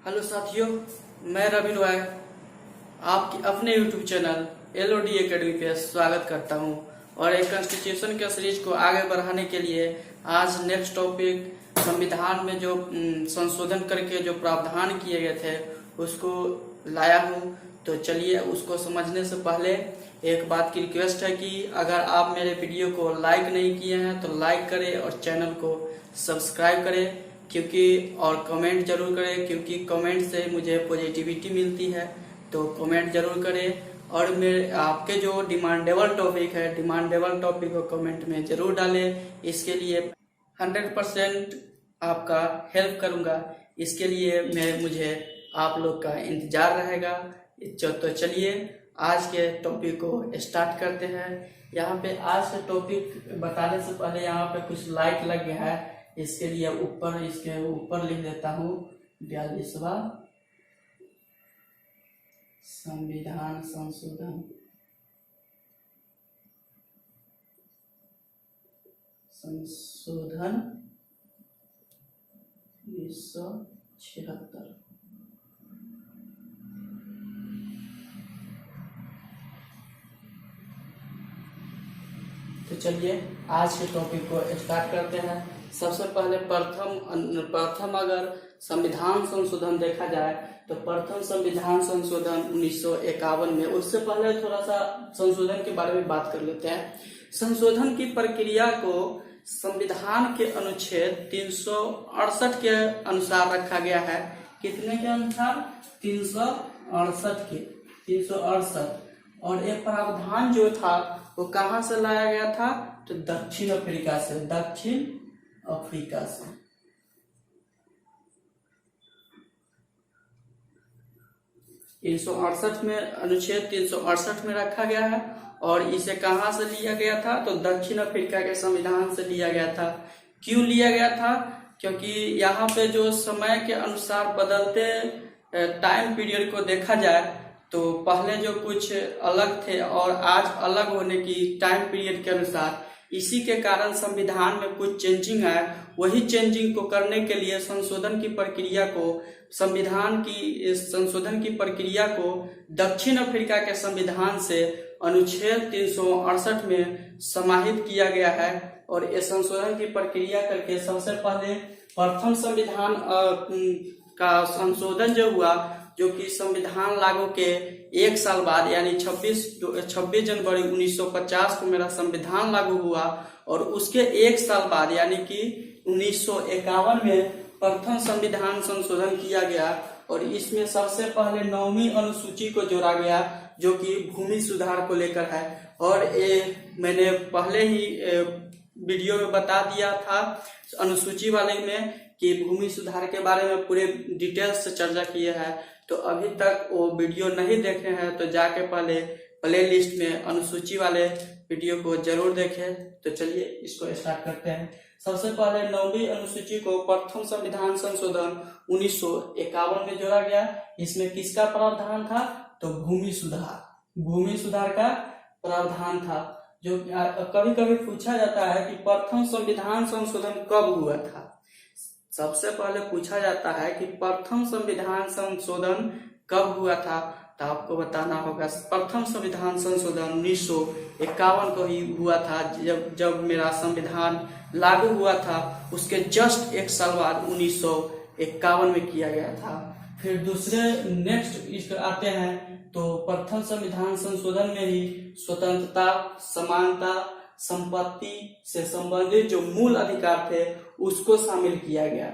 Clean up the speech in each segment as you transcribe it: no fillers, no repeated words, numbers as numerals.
Hello साथियों, मैं रवि रॉय आपके अपने YouTube चैनल LOD एकेडमी पे स्वागत करता हूं। और एक कॉन्स्टिट्यूशन के सीरीज को आगे बढ़ाने के लिए आज नेक्स्ट टॉपिक संविधान में जो संशोधन करके जो प्रावधान किए गए थे उसको लाया हूं। तो चलिए उसको समझने से पहले एक बात की रिक्वेस्ट है कि अगर आप मेरे वीडियो को लाइक नहीं किए हैं तो लाइक करें और चैनल को सब्सक्राइब करें और कमेंट जरूर करें, क्योंकि कमेंट से मुझे पॉजिटिविटी मिलती है। तो कमेंट जरूर करें और मेरे आपके जो डिमांडेबल टॉपिक है, डिमांडेबल टॉपिक को कमेंट में जरूर डालें। इसके लिए 100% आपका हेल्प करूंगा। इसके लिए मुझे आप लोग का इंतजार रहेगा। तो चलिए आज के टॉपिक को स्टार्ट करते हैं। यहाँ पे आज के टॉपिक बताने से पहले यहाँ पे कुछ लाइट लग गया है, इसके लिए इसके ऊपर लिख देता हूँ 42वां संविधान संशोधन 1976। तो चलिए आज के टॉपिक को स्टार्ट करते हैं। सबसे पहले प्रथम अगर संविधान संशोधन देखा जाए तो प्रथम संविधान संशोधन 1951 में। उससे पहले थोड़ा सा संशोधन के बारे में बात कर लेते हैं। संशोधन की प्रक्रिया को संविधान के अनुच्छेद 368 के अनुसार रखा गया है। कितने के अनुसार? 368। और ये प्रावधान जो था वो कहाँ से लाया गया था? तो दक्षिण अफ्रीका से। 368 में, अनुच्छेद 368 में रखा गया है। और इसे कहाँ से लिया गया था? तो दक्षिण अफ्रीका के संविधान से लिया गया था। क्यों लिया गया था? क्योंकि यहाँ पे जो समय के अनुसार बदलते टाइम पीरियड को देखा जाए तो पहले जो कुछ अलग थे और आज अलग होने की टाइम पीरियड के अनुसार, इसी के कारण संविधान में कुछ चेंजिंग आए। वही चेंजिंग को करने के लिए संशोधन की प्रक्रिया को दक्षिण अफ्रीका के संविधान से अनुच्छेद 368 में समाहित किया गया है। और इस संशोधन की प्रक्रिया करके सबसे पहले प्रथम संविधान का संशोधन जो हुआ, जो कि संविधान लागू के एक साल बाद यानी 26 जनवरी 1950 को मेरा संविधान लागू हुआ। और उसके एक साल बाद यानी कि 1951 में प्रथम संविधान संशोधन किया गया। और इसमें सबसे पहले 9वीं अनुसूची को जोड़ा गया, जो कि भूमि सुधार को लेकर है। और ये मैंने पहले ही वीडियो में बता दिया था अनुसूची वाले में कि भूमि सुधार के बारे में पूरे डिटेल्स से चर्चा किए हैं। तो अभी तक वो वीडियो नहीं देखे हैं तो जाके पहले प्ले लिस्ट में अनुसूची वाले वीडियो को जरूर देखें। तो चलिए इसको स्टार्ट करते हैं। सबसे पहले 9वीं अनुसूची को प्रथम संविधान संशोधन 1951 में जोड़ा गया। इसमें किसका प्रावधान था? तो भूमि सुधार का प्रावधान था। जो कभी कभी पूछा जाता है कि प्रथम संविधान संशोधन कब हुआ था। सबसे पहले पूछा जाता है कि प्रथम संविधान संशोधन कब हुआ था, तो आपको बताना होगा प्रथम संविधान संशोधन 1951 को ही हुआ था। जब मेरा संविधान लागू हुआ था उसके जस्ट एक साल बाद 1951 में किया गया था। फिर दूसरे नेक्स्ट आते हैं तो प्रथम संविधान संशोधन में ही स्वतंत्रता, समानता, संपत्ति से संबंधित जो मूल अधिकार थे उसको शामिल किया गया।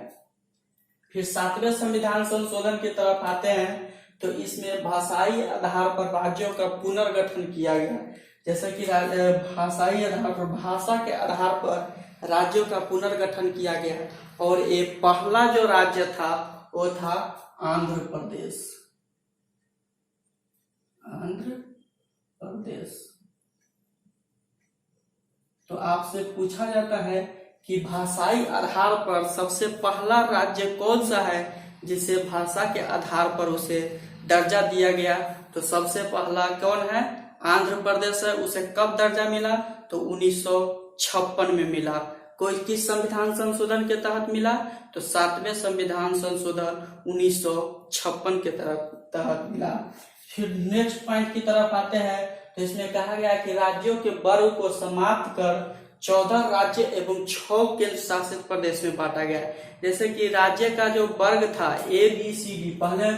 फिर 7वें संविधान संशोधन की तरफ आते हैं तो इसमें भाषाई आधार पर राज्यों का पुनर्गठन किया गया। जैसे कि भाषाई आधार पर, भाषा के आधार पर राज्यों का पुनर्गठन किया गया। और ये पहला जो राज्य था वो था आंध्र प्रदेश। तो आपसे पूछा जाता है कि भाषाई आधार पर सबसे पहला राज्य कौन सा है जिसे भाषा के आधार पर उसे दर्जा दिया गया? तो सबसे पहला कौन है? आंध्र प्रदेश है। उसे कब दर्जा मिला? तो 1956 में मिला। कोई किस संविधान संशोधन के तहत मिला? तो 7वें संविधान संशोधन 1956 के तहत मिला। फिर नेक्स्ट पॉइंट की तरफ आते हैं, तो इसमें कहा गया कि राज्यों के वर्ग को समाप्त कर 14 राज्य एवं 6 केंद्र शासित प्रदेश में बांटा गया। जैसे कि राज्य का जो वर्ग था ABCD, पहले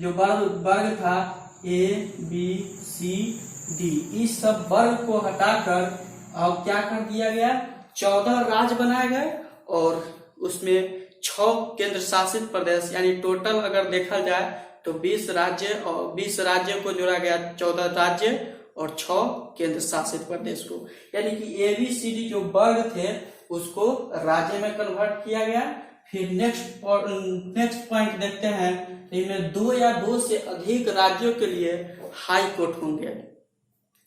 जो वर्ग था ABCD, इस सब वर्ग को हटाकर अब क्या कर दिया गया? 14 राज्य बनाए गए और उसमें 6 केंद्र शासित प्रदेश, यानी टोटल अगर देखा जाए तो 20 राज्य, और 20 राज्य को जोड़ा गया 14 राज्य और 6 केंद्र शासित प्रदेश को, यानी कि ABCD जो वर्ग थे उसको राज्य में कन्वर्ट किया गया। फिर नेक्स्ट पॉइंट देखते हैं, इनमें 2 या 2 से अधिक राज्यों के लिए हाई कोर्ट होंगे।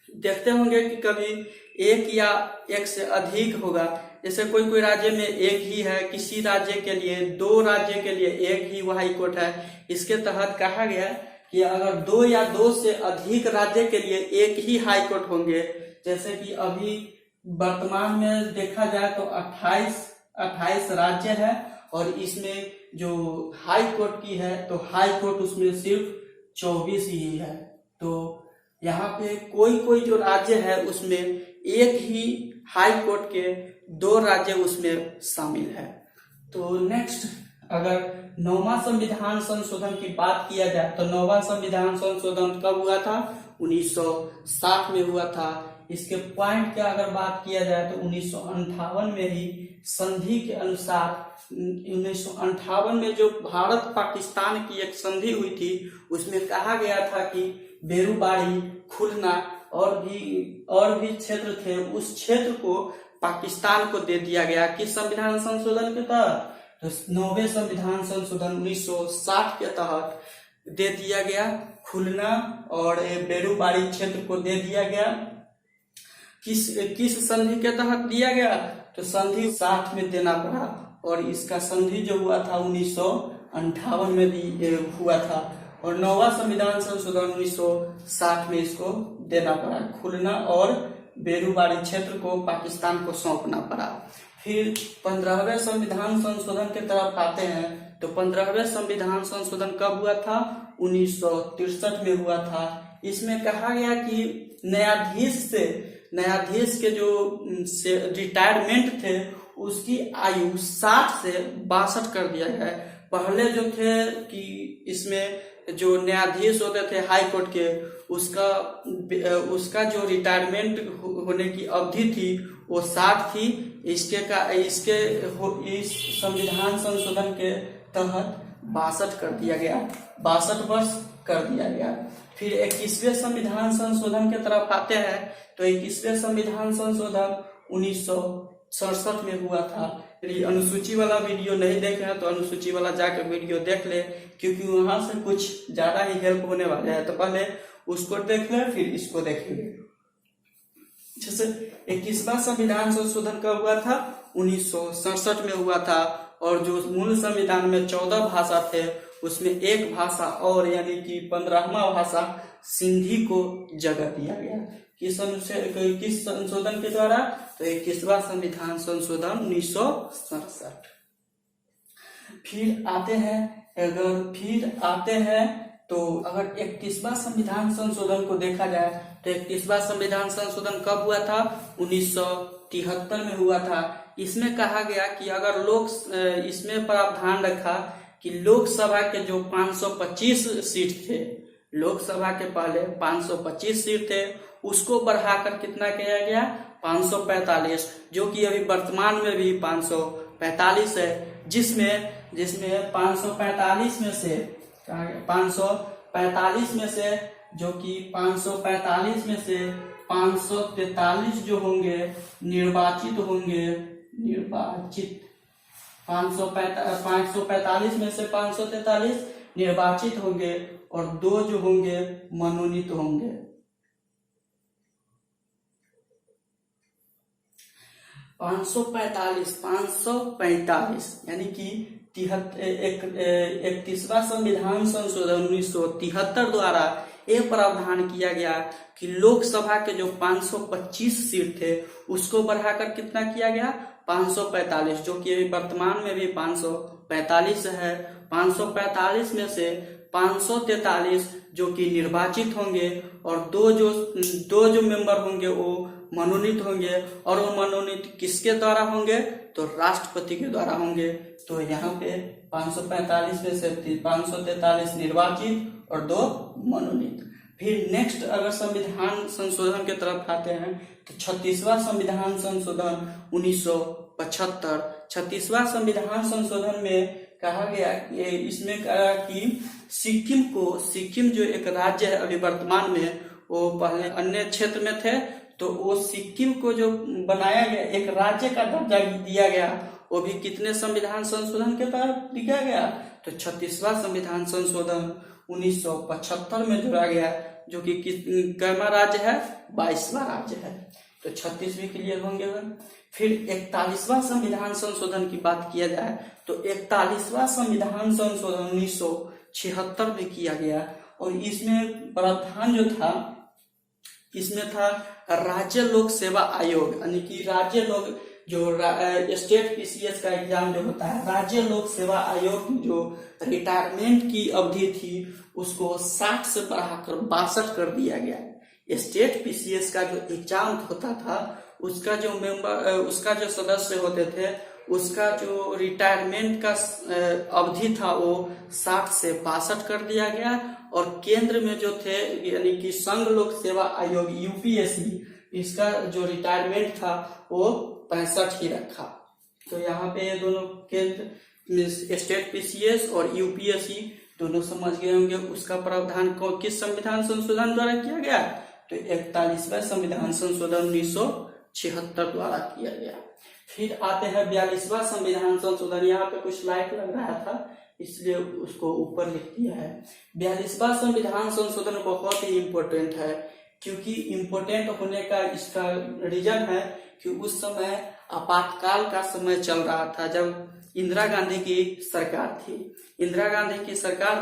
देखते होंगे कि कभी 1 या 1 से अधिक होगा, जैसे कोई राज्य में 1 ही है, किसी राज्य के लिए 2 राज्य के लिए 1 ही हाई कोर्ट है। इसके तहत कहा गया कि अगर 2 या 2 से अधिक राज्य के लिए 1 ही हाई कोर्ट होंगे, जैसे कि अभी वर्तमान में देखा जाए तो 28 राज्य है और इसमें जो हाई कोर्ट की है तो हाई कोर्ट उसमें सिर्फ 24 ही है। तो यहाँ पे कोई जो राज्य है उसमें 1 ही हाई कोर्ट के 2 राज्य उसमें शामिल है। तो नेक्स्ट, अगर 9वां संविधान संशोधन की बात किया जाए तो 9वां संविधान संशोधन कब हुआ था? 1960 में हुआ था। इसके पॉइंट का अगर बात किया जाए तो 1958 में ही संधि के अनुसार 1958 में जो भारत पाकिस्तान की एक संधि हुई थी उसमें कहा गया था कि बेरूबाड़ी, खुलना और भी क्षेत्र थे, उस क्षेत्र को पाकिस्तान को दे दिया गया। किस संविधान संशोधन के तहत? तो 9वें संविधान संशोधन 1960 के तहत दे दिया गया। खुलना और बेरूबाड़ी क्षेत्र को दे दिया गया। किस संधि के तहत दिया गया? तो संधि 60 में देना पड़ा और इसका संधि जो हुआ था 1958 में हुआ था और 9वां संविधान संशोधन 1960 में इसको देना पड़ा। खुलना और बेरूबाड़ी क्षेत्र को पाकिस्तान को सौंपना पड़ा। फिर 15वें संविधान संशोधन की तरफ आते हैं, तो 15वें संविधान संशोधन कब हुआ था? 1963 में हुआ था। इसमें कहा गया कि न्यायाधीश के जो रिटायरमेंट थे उसकी आयु 60 से 62 कर दिया गया है। पहले जो थे कि इसमें जो न्यायाधीश होते थे हाई कोर्ट के, उसका जो रिटायरमेंट होने की अवधि थी वो 60 थी। इस संविधान संशोधन के तहत 62 कर दिया गया, 62 वर्ष कर दिया गया। फिर 21वें संविधान संशोधन के तरफ आते हैं, तो 21वें संविधान संशोधन 1967 में हुआ था। अनुसूची वाला वीडियो नहीं देखे हैं तो अनुसूची वाला जाकर वीडियो देख ले, क्योंकि वहां से कुछ ज्यादा ही हेल्प होने वाले हैं। तो पहले उसको देख ले फिर इसको देखेंगे। जैसे 21वां संविधान संशोधन कब हुआ था? 1967 में हुआ था और जो मूल संविधान में 14 भाषा थे उसमें एक भाषा और यानी कि 15वां भाषा सिंधी को जगह दिया गया। किस संशोधन के द्वारा? तो 21वां संविधान संशोधन 1967। फिर आते हैं तो अगर 31वां संविधान संशोधन को देखा जाए तो 31वां संविधान संशोधन कब हुआ था? 1973 में हुआ था। इसमें कहा गया कि अगर इसमें प्रावधान रखा कि लोकसभा के जो 525 सीट थे, लोकसभा के पहले 525 सीट थे, उसको बढ़ाकर कितना किया गया? 545, जो कि अभी वर्तमान में भी 545 है, जिसमें 545 में से जो कि 545 में से 543 जो होंगे निर्वाचित होंगे। 545 में से 543 निर्वाचित होंगे और 2 जो होंगे मनोनीत होंगे। 545 यानी कि 31वां संविधान संशोधन 1973 द्वारा यह प्रावधान किया गया कि लोकसभा के जो 525 सीट थे उसको बढ़ाकर कितना किया गया? 545, जो कि वर्तमान में भी 545 है। 545 में से 543 जो कि निर्वाचित होंगे और दो जो मेंबर होंगे वो मनोनीत होंगे, और वो मनोनीत किसके द्वारा होंगे, तो राष्ट्रपति के द्वारा होंगे। तो यहाँ पे 545 में से 543 निर्वाचित और 2 मनोनीत। फिर नेक्स्ट अगर संविधान संशोधन के तरफ आते हैं तो 36वां संविधान संशोधन 1975। 36वां संविधान संशोधन में कहा गया, इसमें कहा कि सिक्किम जो एक राज्य है अभी वर्तमान में, वो पहले अन्य क्षेत्र में थे, तो वो सिक्किम को जो बनाया गया, एक राज्य का दर्जा दिया गया, वो भी कितने संविधान संशोधन के तहत दिया गया, तो 36वां संविधान संशोधन 1975 में जोड़ा गया, जो कि कितना राज्य है, 22वां राज्य है। तो 36 भी क्लियर होंगे। फिर 41वां संविधान संशोधन की बात किया जाए तो 41वां संविधान संशोधन 1976 में किया गया, और इसमें प्रावधान जो था, इसमें था राज्य लोक सेवा आयोग, यानी कि राज्य लोक जो स्टेट पीसीएस का एग्जाम जो होता है, राज्य लोक सेवा आयोग की जो रिटायरमेंट की अवधि थी उसको 60 से बढ़ाकर 62 कर दिया गया। स्टेट पीसीएस का जो एग्जाम होता था उसका जो सदस्य होते थे, उसका जो रिटायरमेंट का अवधि था वो 60 से 62 कर दिया गया, और केंद्र में जो थे यानी कि संघ लोक सेवा आयोग यूपीएससी, इसका जो रिटायरमेंट था वो 65 ही रखा। तो यहाँ पे ये दोनों केंद्र स्टेट पीसीएस और यूपीएससी दोनों समझ गए होंगे। उसका प्रावधान किस संविधान संशोधन द्वारा किया गया, तो 41वां संविधान संशोधन 1976 द्वारा किया गया। फिर आते हैं 42वां संविधान संशोधन। यहाँ पे कुछ लाइट लग रहा था इसलिए उसको ऊपर लिख दिया है। 42वां संविधान संशोधन बहुत ही इम्पोर्टेंट है, क्योंकि इम्पोर्टेंट होने का इसका रीजन है कि उस समय आपातकाल का समय चल रहा था, जब इंदिरा गांधी की सरकार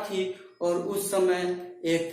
थी, और उस समय एक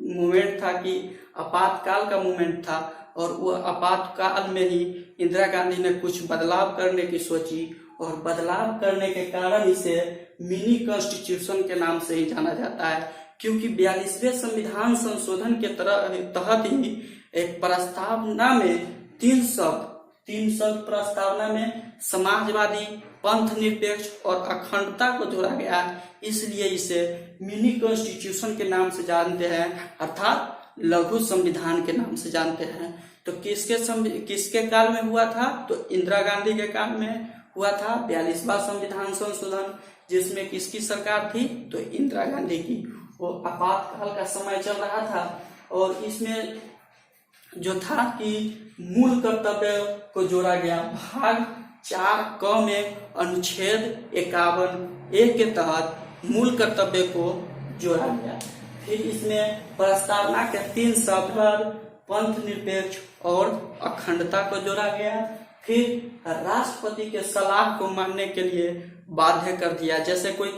मूवमेंट था कि आपातकाल का मूवमेंट था, और वो आपातकाल में ही इंदिरा गांधी ने कुछ बदलाव करने की सोची, और बदलाव करने के कारण इसे मिनी कॉन्स्टिट्यूशन के नाम से ही जाना जाता है, क्योंकि 42वें संविधान संशोधन के तहत ही एक प्रस्तावना में 3 शब्द प्रस्तावना में समाजवादी, पंथ निरपेक्ष और अखंडता को जोड़ा गया, इसलिए इसे मिनी कॉन्स्टिट्यूशन के नाम से जानते हैं, अर्थात लघु संविधान के नाम से जानते हैं। तो किसके काल में हुआ था, तो इंदिरा गांधी के काल में हुआ था 42वां संविधान संशोधन, जिसमें किसकी सरकार थी, तो इंदिरा गांधी की। वो आपातकाल का समय चल रहा था, और इसमें जो था कि मूल कर्तव्य को जोड़ा गया। भाग 4 क में अनुच्छेद 51A के तहत मूल कर्तव्य को जोड़ा गया। फिर इसमें प्रस्तावना के 3 शब्द पंथ निरपेक्ष और अखंडता को जोड़ा गया। फिर राष्ट्रपति के सलाह को मानने के लिए बाध्य कर दिया। जैसे कोई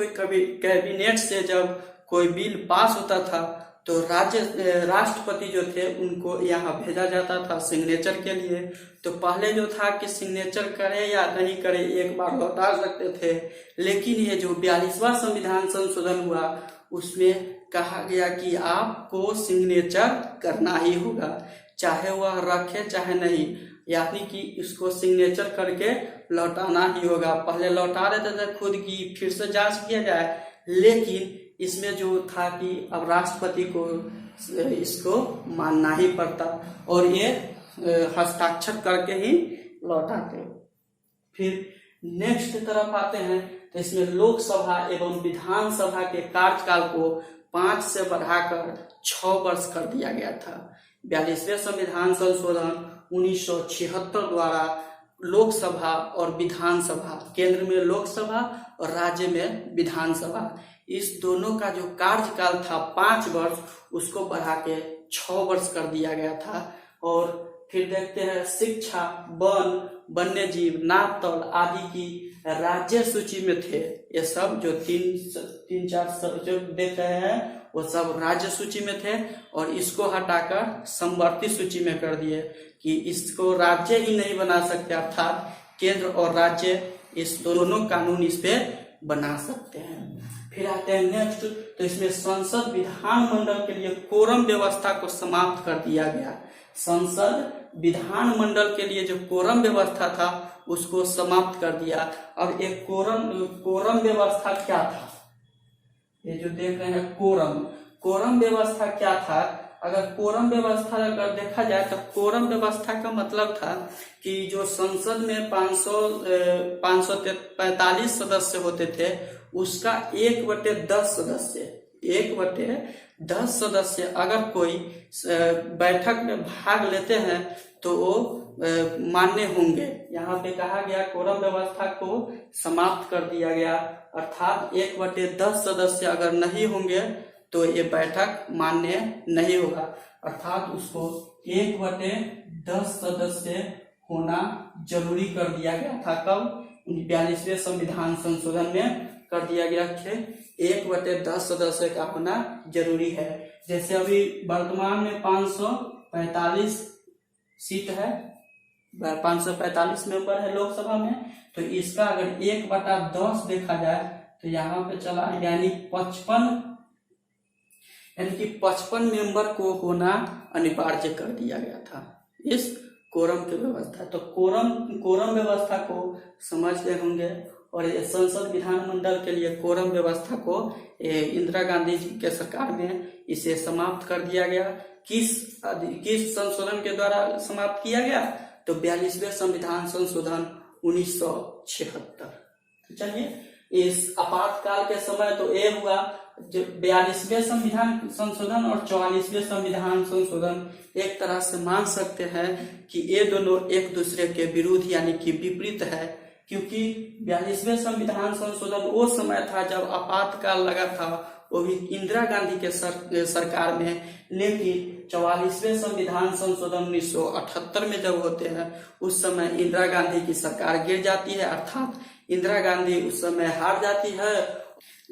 कैबिनेट से जब कोई बिल पास होता था तो राष्ट्रपति जो थे उनको यहाँ भेजा जाता था सिग्नेचर के लिए। तो पहले जो था कि सिग्नेचर करे या नहीं करे एक बार लौटा सकते थे, लेकिन ये जो 42वां संविधान संशोधन हुआ उसमें कहा गया कि आपको सिग्नेचर करना ही होगा, चाहे वह रखे चाहे नहीं, यानी कि इसको सिग्नेचर करके लौटाना ही होगा। पहले लौटा देते थे खुद की, फिर से जांच किया जाए, लेकिन इसमें जो था कि अब राष्ट्रपति को इसको मानना ही पड़ता, और ये हस्ताक्षर करके ही लौटाते। फिर नेक्स्ट तरफ आते हैं तो इसमें लोकसभा एवं विधानसभा के कार्यकाल को 5 से बढ़ाकर 6 वर्ष कर दिया गया था। 42वें संविधान संशोधन 1976 द्वारा लोकसभा और विधानसभा, केंद्र में लोकसभा और राज्य में विधानसभा, इस दोनों का जो कार्यकाल था 5 वर्ष, उसको बढ़ा के 6 वर्ष कर दिया गया था। और फिर देखते हैं शिक्षा, वन, वन्यजीव, नापतौल आदि की राज्य सूची में थे। ये सब जो 3-4 जो देख रहे हैं वो सब राज्य सूची में थे और इसको हटाकर समवर्ती सूची में कर दिए कि इसको राज्य ही नहीं बना सकते, अर्थात केंद्र और राज्य इस दोनों कानून इस पे बना सकते हैं। फिर आते हैं नेक्स्ट, तो इसमें संसद विधानमंडल के लिए कोरम व्यवस्था को समाप्त कर दिया गया। संसद विधानमंडल के लिए जो कोरम व्यवस्था था उसको समाप्त कर दिया। अब एक कोरम व्यवस्था क्या था, ये जो देख रहे हैं कोरम व्यवस्था क्या था। अगर कोरम व्यवस्था अगर देखा जाए तो कोरम व्यवस्था का मतलब था कि जो संसद में 545 सदस्य होते थे उसका 1/10 सदस्य अगर कोई बैठक में भाग लेते हैं तो वो मान्य होंगे। यहाँ पे कहा गया कोरम व्यवस्था को समाप्त कर दिया गया, अर्थात 1/10 सदस्य अगर नहीं होंगे तो ये बैठक मान्य नहीं होगा, अर्थात उसको 1/10 सदस्य होना जरूरी कर दिया गया था। कब? 42वें संविधान संशोधन में कर दिया गया कि 1/10 सदस्य का होना जरूरी है। जैसे अभी वर्तमान में 545 सीट है, 545 मेंबर है लोकसभा में, तो इसका अगर 1/10 देखा जाए तो यहाँ पे चला यानी 55 मेंबर को होना अनिवार्य कर दिया गया था इस कोरम की व्यवस्था। तो कोरम व्यवस्था को समझ गए होंगे। और ये संसद विधानमंडल के लिए कोरम व्यवस्था को इंदिरा गांधी जी के सरकार में इसे समाप्त कर दिया गया। किस संशोधन के द्वारा समाप्त किया गया? तो 42वें संविधान संशोधन 1976। चलिए, इस आपातकाल के समय तो ये हुआ, जो 42वें संविधान संशोधन और 44वें संविधान संशोधन एक तरह से मान सकते हैं कि ये दोनों एक दूसरे के विरुद्ध यानी कि विपरीत है, क्योंकि 42वें संविधान संशोधन वो समय था जब आपातकाल लगा था, वो भी इंदिरा गांधी के सरकार में। लेकिन 44वें संविधान संशोधन 1978 में जब होते हैं उस समय इंदिरा गांधी की सरकार गिर जाती है, अर्थात इंदिरा गांधी उस समय हार जाती है,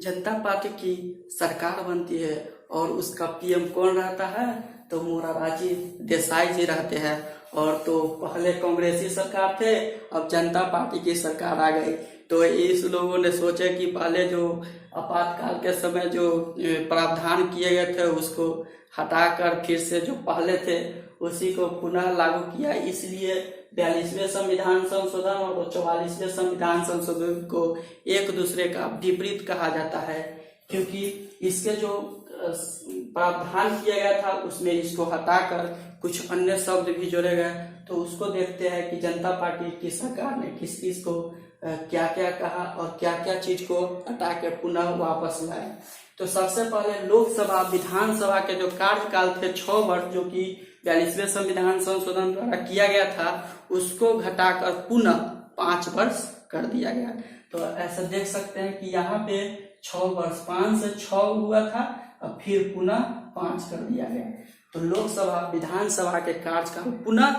जनता पार्टी की सरकार बनती है और उसका पीएम कौन रहता है? तो मोरारजी देसाई जी रहते हैं। और तो पहले कांग्रेसी सरकार थे, अब जनता पार्टी की सरकार आ गई। तो इस लोगों ने सोचे कि पहले जो आपातकाल के समय जो प्रावधान किए गए थे उसको हटाकर फिर से जो पहले थे उसी को पुनः लागू किया। इसलिए 42वें संविधान संशोधन और 44वें संविधान संशोधन को एक दूसरे का विपरीत कहा जाता है, क्योंकि इसके जो प्रावधान किया गया था उसमें इसको हटाकर कुछ अन्य शब्द भी जोड़े गए। तो उसको देखते हैं कि जनता पार्टी की सरकार ने किस चीज को क्या क्या कहा और क्या क्या चीज को हटा के पुनः वापस लाए। तो सबसे पहले लोकसभा विधानसभा के जो कार्यकाल थे 6 वर्ष, जो कि 42वें संविधान संशोधन द्वारा किया गया था, उसको घटाकर पुनः 5 वर्ष कर दिया गया। तो ऐसा देख सकते हैं कि यहाँ पे 6 वर्ष 5 से 6 हुआ था और फिर पुनः 5 कर दिया गया। तो लोकसभा विधानसभा के कार्यकाल पुनः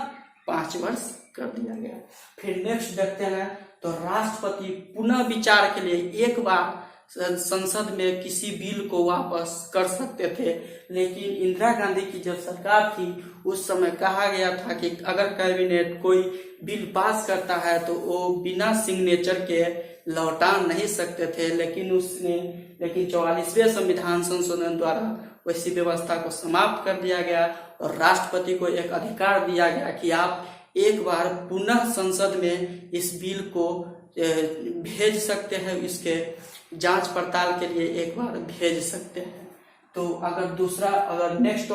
5 वर्ष कर दिया गया। फिर नेक्स्ट देखते हैं, तो राष्ट्रपति पुनः विचार के लिए एक बार संसद में किसी बिल को वापस कर सकते थे, लेकिन इंदिरा गांधी की जब सरकार थी उस समय कहा गया था कि अगर कैबिनेट कोई बिल पास करता है तो वो बिना सिग्नेचर के लौटा नहीं सकते थे। लेकिन 44वें संविधान संशोधन द्वारा वैसी व्यवस्था को समाप्त कर दिया गया और राष्ट्रपति को एक अधिकार दिया गया कि आप एक बार पुनः संसद में इस बिल को भेज सकते हैं, इसके जांच पड़ताल के लिए एक बार भेज सकते हैं। तो अगर नेक्स्ट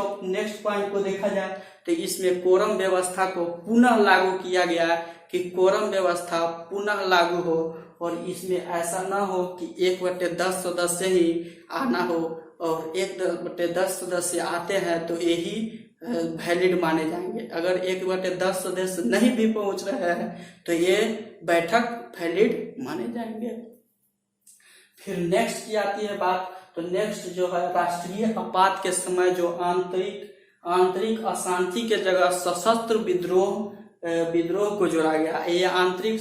पॉइंट को देखा जाए तो इसमें कोरम व्यवस्था को पुनः लागू किया गया कि कोरम व्यवस्था पुनः लागू हो और इसमें ऐसा ना हो कि 1/10 सदस्य ही आना हो, और 1/10 सदस्य आते हैं तो यही वैलिड माने जाएंगे। अगर 1/10 सदस्य नहीं भी पहुंच रहे हैं तो ये बैठक वैलिड माने जाएंगे। फिर नेक्स्ट की आती है बात, तो नेक्स्ट जो है राष्ट्रीय आपात के समय जो आंतरिक अशांति के जगह सशस्त्र विद्रोह को जोड़ा गया। ये आंतरिक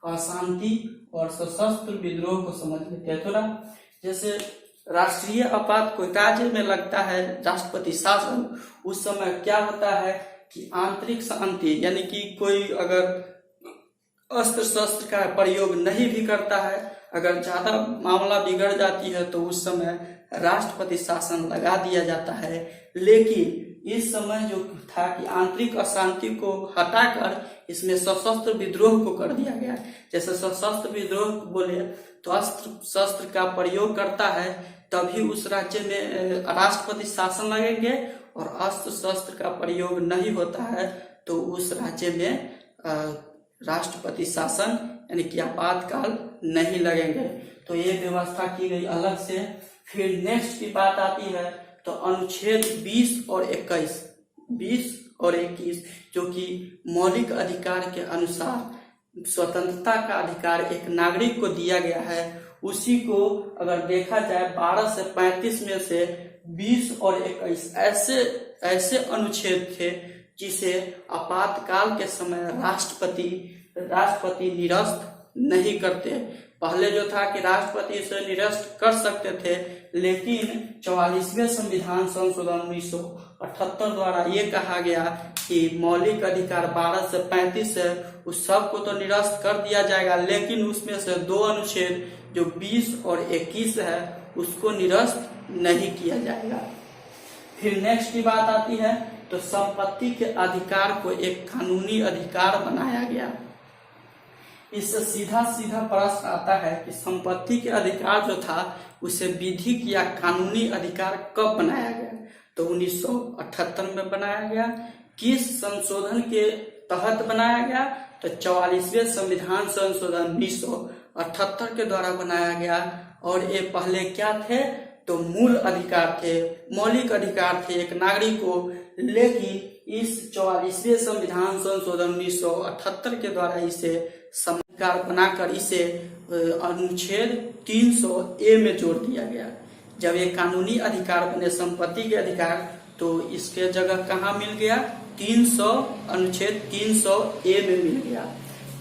अशांति और सशस्त्र विद्रोह को समझ लेते हैं थोड़ा। जैसे राष्ट्रीय आपात कोई राज्य में लगता है राष्ट्रपति शासन, उस समय क्या होता है कि आंतरिक शांति यानी कि कोई अगर अस्त्र शस्त्र का प्रयोग नहीं भी करता है, अगर ज्यादा मामला बिगड़ जाती है तो उस समय राष्ट्रपति शासन लगा दिया जाता है। लेकिन इस समय जो था कि आंतरिक अशांति को हटाकर इसमें सशस्त्र विद्रोह को कर दिया गया। जैसे सशस्त्र विद्रोह बोले तो अस्त्र शस्त्र का प्रयोग करता है तभी उस राज्य में राष्ट्रपति शासन लगेंगे, और अस्त्र शस्त्र का प्रयोग नहीं होता है तो उस राज्य में राष्ट्रपति शासन यानी कि आपातकाल नहीं लगेंगे। तो ये व्यवस्था की गई अलग से। फिर नेक्स्ट की बात आती है तो अनुच्छेद 20 और 21 जो कि मौलिक अधिकार के अनुसार स्वतंत्रता का अधिकार एक नागरिक को दिया गया है, उसी को अगर देखा जाए 12 से 35 में से 20 और 21 ऐसे अनुच्छेद थे जिसे आपातकाल के समय राष्ट्रपति निरस्त नहीं करते। पहले जो था कि राष्ट्रपति इसे निरस्त कर सकते थे, लेकिन 44वें संविधान संशोधन 1978 द्वारा ये कहा गया कि मौलिक अधिकार 12 से 35 है, उस सब को तो निरस्त कर दिया जाएगा, लेकिन उसमें से 2 अनुच्छेद जो 20 और 21 है उसको निरस्त नहीं किया जाएगा। फिर नेक्स्ट की बात आती है तो संपत्ति के अधिकार को एक कानूनी अधिकार बनाया गया। इससे सीधा प्रश्न आता है कि संपत्ति के अधिकार जो था उसे विधिक या कानूनी अधिकार कब बनाया गया? तो 1978 में बनाया गया। किस संशोधन के तहत बनाया गया? तो 44वें संविधान संशोधन 1978 के द्वारा बनाया गया। और ये पहले क्या थे? तो मूल अधिकार थे, मौलिक अधिकार थे एक नागरिक को, लेकिन इस 44वें संविधान संशोधन 1978 के द्वारा इसे अधिकार बनाकर इसे अनुच्छेद 300A में जोड़ दिया गया। जब ये कानूनी अधिकार बने संपत्ति के अधिकार, तो इसके जगह कहाँ मिल गया? अनुच्छेद 300A में मिल गया।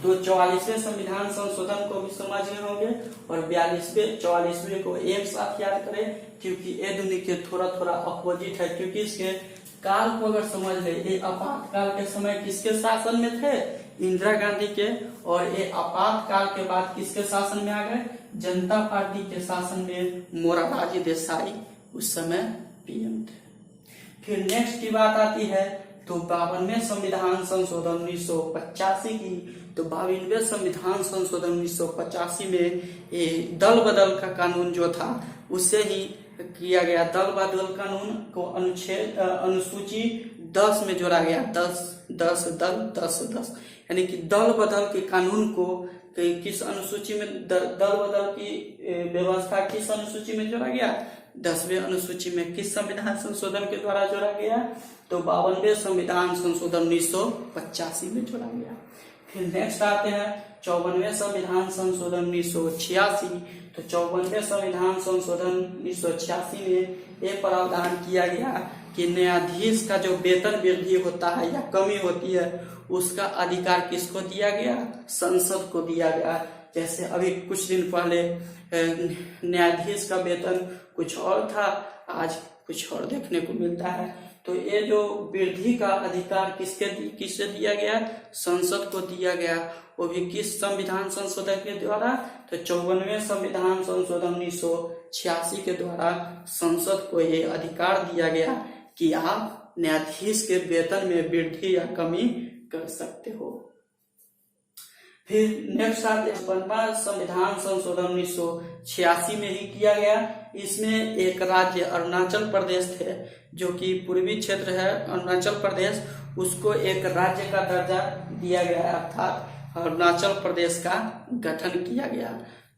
तो 44वें संविधान संशोधन को भी समझने होंगे और 44वें को एक साथ याद करें, क्योंकि ये दोनों के थोड़ा अपोजिट है। क्योंकि इसके काल को अगर समझ ले, ये आपातकाल के समय किसके शासन में थे? इंदिरा गांधी के। और ये आपातकाल के बाद किसके शासन में आ गए? जनता पार्टी के शासन में मोरारजी देसाई उस समय पीएम थे। फिर नेक्स्ट की बात आती है तो 52वें संविधान संशोधन 1985 की। तो 52वें संविधान संशोधन 1985 में ये दल बदल का कानून जो था उससे ही किया गया। दल बदल कानून को अनुसूची 10 में जोड़ा गया। 10 यानी कि दल बदल के कानून को किस अनुसूची में दल बदल की व्यवस्था किस अनुसूची में जोड़ा गया? 10वें अनुसूची में। किस संविधान संशोधन के द्वारा जोड़ा गया? तो 52वें संविधान संशोधन 1985 में जोड़ा गया। फिर नेक्स्ट आते हैं 54वें संविधान संशोधन 1986। तो 54वें संविधान संशोधन 1986 में ये प्रावधान किया गया कि न्यायाधीश का जो वेतन वृद्धि होता है या कमी होती है उसका अधिकार किसको दिया गया? संसद को दिया गया। जैसे अभी कुछ दिन पहले न्यायाधीश का वेतन कुछ और था, आज कुछ और देखने को मिलता है। तो ये जो वृद्धि का अधिकार किससे दिया गया? संसद को दिया गया। वो भी किस संविधान संशोधन के द्वारा? तो 54वें संविधान संशोधन 1986 के द्वारा संसद को ये अधिकार दिया गया कि आप न्यायाधीश के वेतन में वृद्धि या कमी कर सकते हो। फिर नेक्स्ट आते हैं 55वां संविधान संशोधन 1986 में ही किया गया। इसमें एक राज्य अरुणाचल प्रदेश थे जो कि पूर्वी क्षेत्र है अरुणाचल प्रदेश, उसको एक राज्य का दर्जा दिया गया, अर्थात अरुणाचल प्रदेश का गठन किया गया।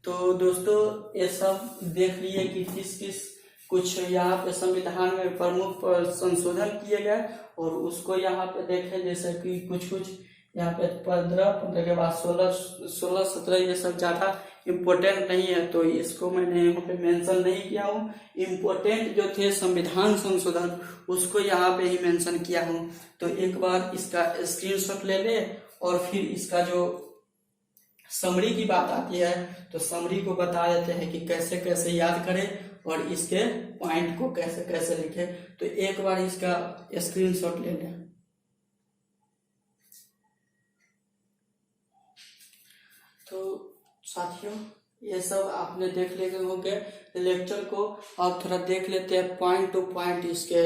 तो दोस्तों ये सब देख लिए कि किस कुछ यहाँ पे संविधान में प्रमुख संशोधन किए गए और उसको यहाँ पे देखे, जैसे कि कुछ यहाँ पे 15 के बाद 16, 17 ये सब ज्यादा इम्पोर्टेंट नहीं है, तो इसको मैंने यहाँ पे मेंशन नहीं किया हूँ। इम्पोर्टेंट जो थे संविधान संशोधन उसको यहाँ पे ही मेंशन किया हूँ। तो एक बार इसका स्क्रीनशॉट ले ले और फिर इसका जो समरी की बात आती है तो समरी को बता देते हैं कि कैसे कैसे याद करें और इसके पॉइंट को कैसे कैसे लिखे। तो एक बार इसका स्क्रीनशॉट ले लें। तो साथियों ये सब आपने देख लिए होंगे लेक्चर को। अब थोड़ा देख लेते हैं पॉइंट टू पॉइंट इसके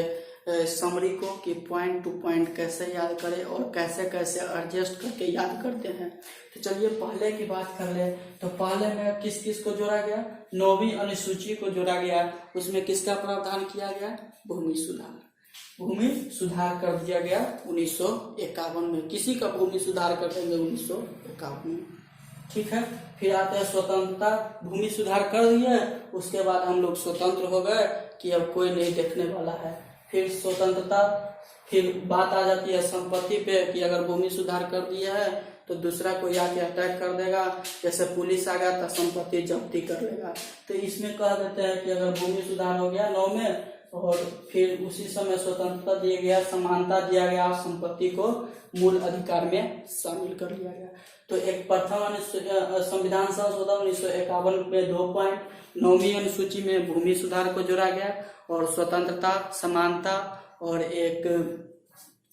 समरी को कि पॉइंट टू पॉइंट कैसे याद करें और कैसे कैसे एडजस्ट करके याद करते हैं। तो चलिए पहले की बात कर ले। तो पहले में किस किस को जोड़ा गया, 9वीं अनुसूची को जोड़ा गया। उसमें किसका प्रावधान किया गया, भूमि सुधार। भूमि सुधार कर दिया गया 1951 में। किसी का भूमि सुधार कर देंगे 1951 में, ठीक है। फिर आते हैं स्वतंत्रता, भूमि सुधार कर दिए, उसके बाद हम लोग स्वतंत्र हो गए कि अब कोई नहीं देखने वाला है। फिर स्वतंत्रता, फिर बात आ जाती है संपत्ति पे कि अगर भूमि सुधार कर दिया है तो दूसरा कोई आके अटैक कर देगा, जैसे पुलिस आ गया तो संपत्ति जब्ती कर लेगा। तो इसमें कह देते हैं कि अगर भूमि सुधार हो गया 9 में, और फिर उसी समय स्वतंत्रता दिया गया, समानता दिया गया, संपत्ति को मूल अधिकार में शामिल कर लिया गया। तो एक प्रथम संविधान संशोधन 1951 में 2 पॉइंट, 9वीं अनुसूची में भूमि सुधार को जोड़ा गया और स्वतंत्रता, समानता और एक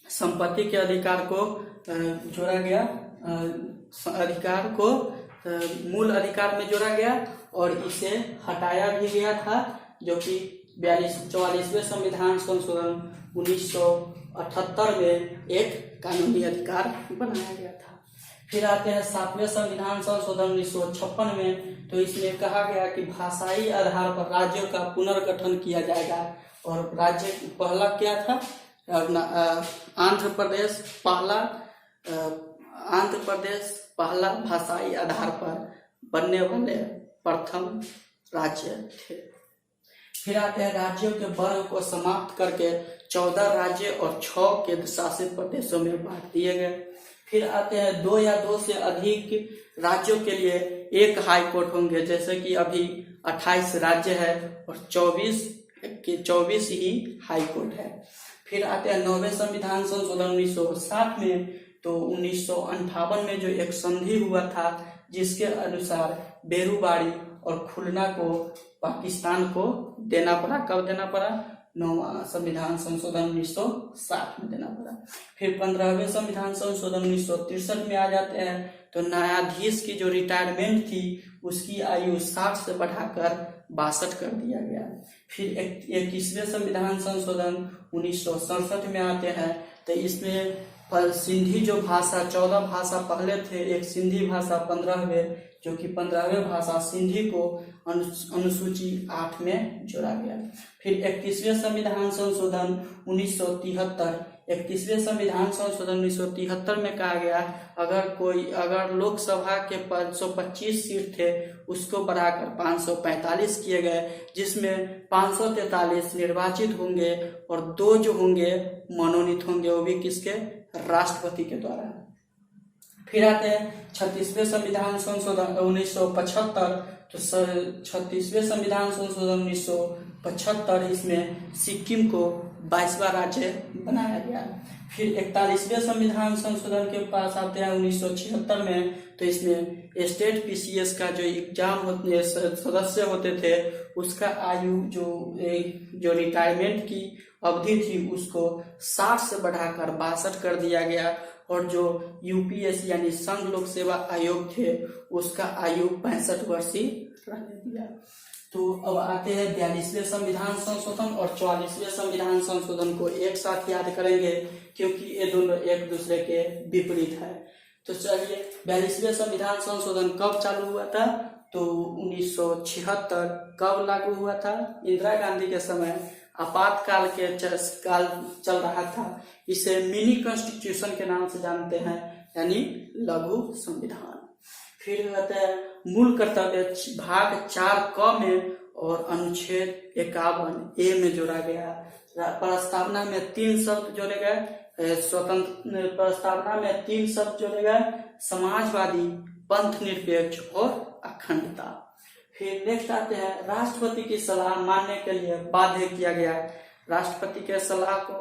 संपत्ति के अधिकार को जोड़ा गया, अधिकार को मूल अधिकार में जोड़ा गया और इसे हटाया भी गया था, जो कि 44वें संविधान संशोधन 1978 में एक कानूनी अधिकार बनाया गया था। फिर आते हैं 7वें संविधान संशोधन 1956 में। तो इसमें कहा गया कि भाषाई आधार पर राज्यों का पुनर्गठन किया जाएगा। और राज्य पहला क्या था, आंध्र प्रदेश पहला भाषाई आधार पर बनने वाले प्रथम राज्य थे। फिर आते हैं राज्यों के वर्ग को समाप्त करके 14 राज्य और 6 केंद्र शासित प्रदेशों में बांट दिए गए। फिर आते हैं 2 या 2 से अधिक राज्यों के लिए एक हाई कोर्ट होंगे, जैसे कि अभी 28 राज्य है और 24 ही हाई कोर्ट है। फिर आते हैं 9वें संविधान संशोधन 1960 में। तो 1958 में जो एक संधि हुआ था, जिसके अनुसार बेरूबाड़ी और खुलना को पाकिस्तान को देना पड़ा। कब देना पड़ा, 9वां संविधान संशोधन 1960 में देना पड़ा। फिर 15वें संविधान संशोधन 1963 में आ जाते हैं। तो न्यायाधीश की जो रिटायरमेंट थी उसकी आयु 60 से बढ़ाकर 62 कर दिया गया। फिर 21वें संविधान संशोधन 1967 में आते हैं। तो इसमें सिंधी जो भाषा, 14 भाषा पहले थे, एक सिंधी भाषा 15वें, जो कि 15वें भाषा सिंधी को अनुसूची 8 में जोड़ा गया। फिर 31वें संविधान संशोधन 1973, 31वें संविधान संशोधन 1973 में कहा गया अगर लोकसभा के 525 सीट थे उसको बढ़ाकर 545 किए गए, जिसमें 543 निर्वाचित होंगे और 2 जो होंगे मनोनीत होंगे, वो भी किसके, राष्ट्रपति के द्वारा। फिर आते हैं 36वें संविधान संशोधन 1975। तो 36वें संविधान संशोधन 1975, इसमें सिक्किम को 22वां राज्य बनाया गया। फिर 41वें संविधान संशोधन के पास आते हैं 1976 में। तो इसमें स्टेट पीसीएस का जो एग्जाम होते सदस्य होते थे, उसका आयु जो रिटायरमेंट की अवधि थी उसको 60 से बढ़ाकर 62 कर दिया गया। और जो यूपीएससी यानी संघ लोक सेवा आयोग थे उसका आयु 65 वर्ष ही रहने दिया। तो अब आते हैं 42वें संविधान संशोधन और 44वें संविधान संशोधन को एक साथ याद करेंगे, क्योंकि ये दोनों एक दूसरे के विपरीत है। तो चलिए 42वें संविधान संशोधन कब चालू हुआ था, तो 1976 कब लागू हुआ था, इंदिरा गांधी के समय आपातकाल के काल चल रहा था। इसे मिनी कॉन्स्टिट्यूशन के नाम से जानते हैं, यानी लघु संविधान। फिर कहते हैं मूल कर्तव्य भाग 4 क में और अनुच्छेद 51 ए में जोड़ा गया। प्रस्तावना में 3 शब्द जोड़े गए, स्वतंत्र प्रस्तावना में 3 शब्द जोड़े गए, समाजवादी, पंथ निरपेक्ष और अखंडता। फिर नेक्स्ट आते हैं राष्ट्रपति की सलाह मानने के लिए बाध्य किया गया। राष्ट्रपति के सलाह को,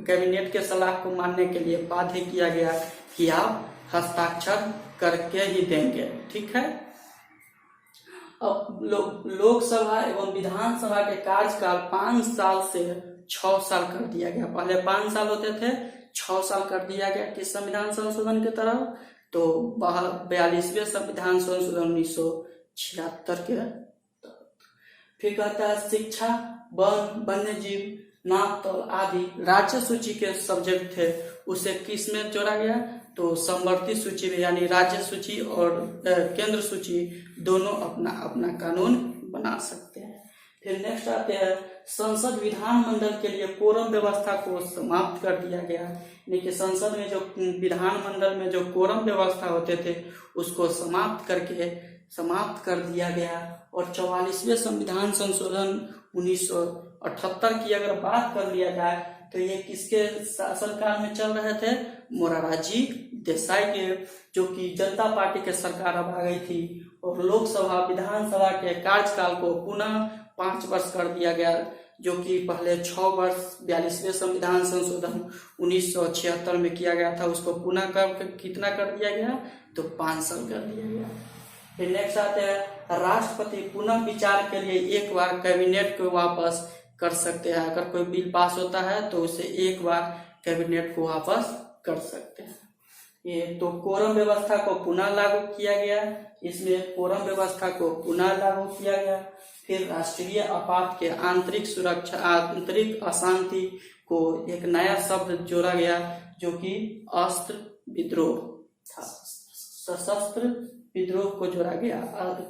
कैबिनेट के सलाह को मानने के लिए बाध्य किया गया कि आप हस्ताक्षर करके ही देंगे, ठीक है। अब लोकसभा एवं विधानसभा के कार्यकाल 5 साल से 6 साल कर दिया गया। पहले 5 साल होते थे, 6 साल कर दिया गया किस संविधान संशोधन की तरफ, तो 42वें संविधान संशोधन 1976 के। फिर कहता है शिक्षा, वन, वन्य जीव, नापतोल आदि राज्य सूची के सब्जेक्ट थे, उसे किस में जोड़ा गया, तो समवर्ती सूची में, यानी राज्य सूची और केंद्र सूची दोनों अपना अपना कानून बना सकते हैं। फिर नेक्स्ट आते हैं संसद विधानमंडल के लिए कोरम व्यवस्था को समाप्त कर दिया गया, यानी कि संसद में जो विधानमंडल में जो कोरम व्यवस्था होते थे उसको समाप्त कर दिया गया। और 44वें संविधान संशोधन 1978 की अगर बात कर लिया जाए तो ये किसके शासनकाल में चल रहे थे, मोरारजी देसाई के, जो कि जनता पार्टी के सरकार अब आ गई थी। और लोकसभा विधानसभा के कार्यकाल को पुनः 5 वर्ष कर दिया गया, जो कि पहले 6 वर्ष 42वें संविधान संशोधन 1976 में किया गया था, उसको पुनः कितना कर दिया गया, तो 5 साल कर दिया गया। फिर नेक्स्ट आते हैं राष्ट्रपति पुनः विचार के लिए एक बार कैबिनेट को वापस कर सकते हैं। अगर कोई बिल पास होता है तो उसे एक बार कैबिनेट को वापस कर सकते हैं। ये तो कोरम व्यवस्था को पुनः लागू किया गया, इसमें कोरम व्यवस्था को पुनः लागू किया गया। फिर राष्ट्रीय आपात के आंतरिक सुरक्षा, आंतरिक अशांति को एक नया शब्द जोड़ा गया, जो कि अस्त्र विद्रोह था। सशस्त्र विद्रोह को जोड़ा गया,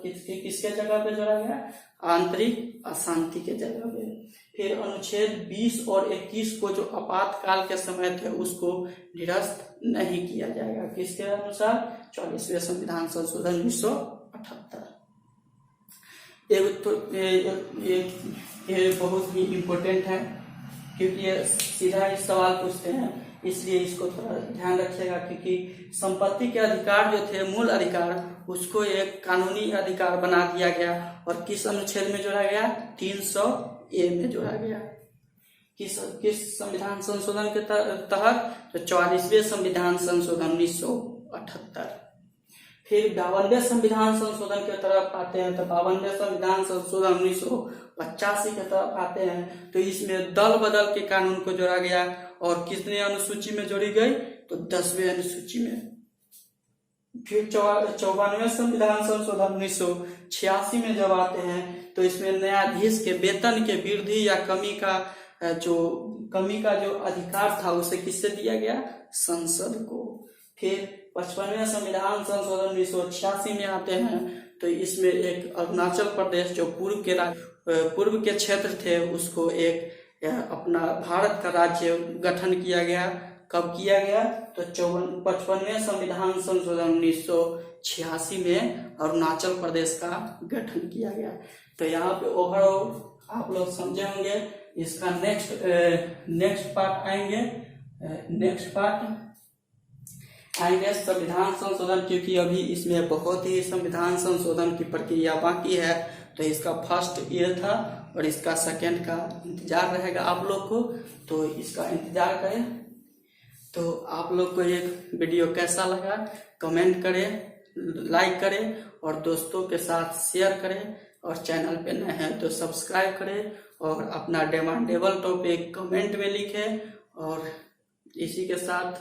किसके जगह पे जोड़ा गया, आंतरिक अशांति के जगह पे। फिर अनुच्छेद 20 और 21 को जो आपातकाल के समय थे उसको निरस्त नहीं किया जाएगा, किसके अनुसार, 44वें संविधान संशोधन 1978। ये बहुत ही इम्पोर्टेंट है, क्योंकि ये सीधा इस सवाल पूछते हैं, इसलिए इसको थोड़ा ध्यान रखिएगा। क्योंकि संपत्ति के अधिकार जो थे, मूल अधिकार, उसको एक कानूनी अधिकार बना दिया गया। और किस अनुच्छेद में जोड़ा गया, 300A में जोड़ा गया। किस संविधान संशोधन के तहत, तो 44वें संविधान संशोधन 1978। फिर 52वें संविधान संशोधन के तरफ आते हैं, तो 52वें संविधान संशोधन 1985 के तरफ आते हैं। तो इसमें दल बदल के कानून को जोड़ा गया, और कितने अनुसूची में जोड़ी गई, तो 10वें अनुसूची में। फिर 54वें संविधान संशोधन 1986 में जब आते हैं, तो इसमें न्यायाधीश के वेतन के वृद्धि या कमी का जो अधिकार था उसे किससे दिया गया, संसद को। फिर 55वें संविधान संशोधन 1986 में आते हैं, तो इसमें एक अरुणाचल प्रदेश जो पूर्व के क्षेत्र थे उसको एक अपना भारत का राज्य गठन किया गया। कब किया गया, तो 55वें संविधान संशोधन 1986 में अरुणाचल प्रदेश का गठन किया गया। तो यहाँ पे ओवरऑल आप लोग समझे होंगे। इसका नेक्स्ट पार्ट आएंगे संविधान संशोधन, क्योंकि अभी इसमें बहुत ही संविधान संशोधन की प्रक्रिया बाकी है। तो इसका फर्स्ट ईयर था और इसका सेकेंड का इंतजार रहेगा आप लोग को, तो इसका इंतजार करें। तो आप लोग को एक वीडियो कैसा लगा कमेंट करें, लाइक करें और दोस्तों के साथ शेयर करें, और चैनल पे नए हैं तो सब्सक्राइब करें, और अपना डिमांडेबल टॉपिक कमेंट में लिखें। और इसी के साथ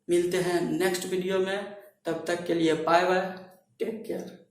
मिलते हैं नेक्स्ट वीडियो में, तब तक के लिए बाय बाय, टेक केयर।